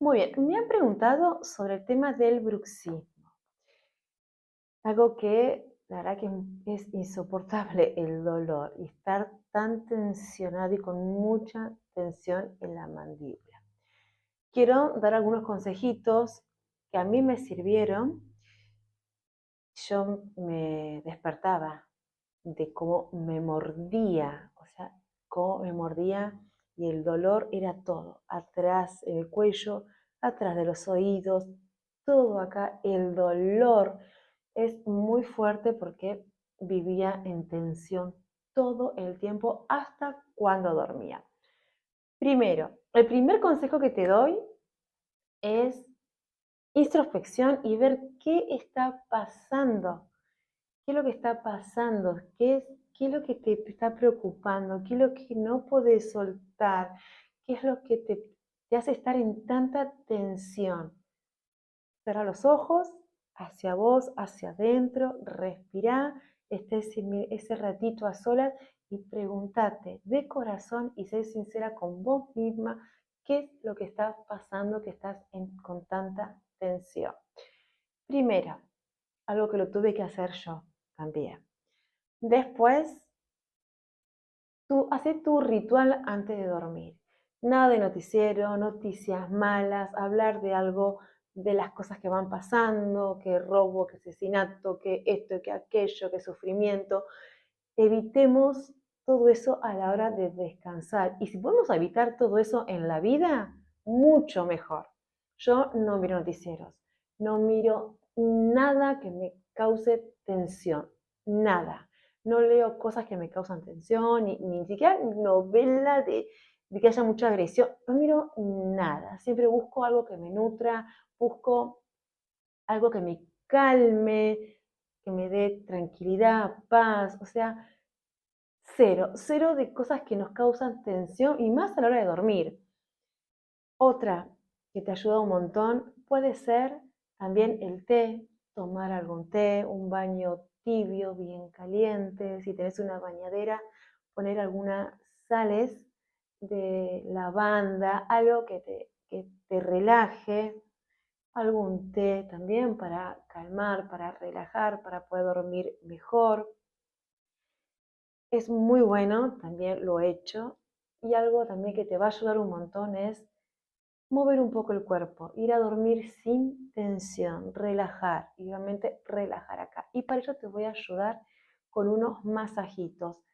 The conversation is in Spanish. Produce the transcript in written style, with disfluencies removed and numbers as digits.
Muy bien, me han preguntado sobre el tema del bruxismo, algo que la verdad que es insoportable el dolor y estar tan tensionado y con mucha tensión en la mandíbula. Quiero dar algunos consejitos que a mí me sirvieron. Yo me despertaba de cómo me mordía, o sea, cómo me mordía y el dolor era todo, atrás en el cuello, atrás de los oídos, todo acá, el dolor es muy fuerte porque vivía en tensión todo el tiempo hasta cuando dormía. Primero, el primer consejo que te doy es introspección y ver qué está pasando. ¿Qué es lo que está pasando? ¿Qué es lo que te está preocupando? ¿Qué es lo que no puedes soltar? ¿Qué es lo que te hace estar en tanta tensión? Cierra los ojos, hacia vos, hacia adentro, respirá, esté ese ratito a solas y pregúntate de corazón y sé sincera con vos misma qué es lo que está pasando que estás con tanta tensión. Primero, algo que lo tuve que hacer yo también. Después, tú hace tu ritual antes de dormir. Nada de noticiero, noticias malas, hablar de algo, de las cosas que van pasando, que robo, que asesinato, que esto, que aquello, que sufrimiento. Evitemos todo eso a la hora de descansar. Y si podemos evitar todo eso en la vida, mucho mejor. Yo no miro noticieros, no miro nada que me cause tensión, nada. No leo cosas que me causan tensión, ni siquiera novela de que haya mucha agresión. No miro nada. Siempre busco algo que me nutra, busco algo que me calme, que me dé tranquilidad, paz. O sea, cero, cero de cosas que nos causan tensión y más a la hora de dormir. Otra que te ayuda un montón puede ser también el té, tomar algún té, un baño tibio, bien caliente. Si tenés una bañadera, poner algunas sales de lavanda, algo que te relaje, algún té también para calmar, para relajar, para poder dormir mejor. Es muy bueno, también lo he hecho. Y algo también que te va a ayudar un montón es mover un poco el cuerpo, ir a dormir sin tensión, relajar y obviamente relajar acá. Y para ello te voy a ayudar con unos masajitos.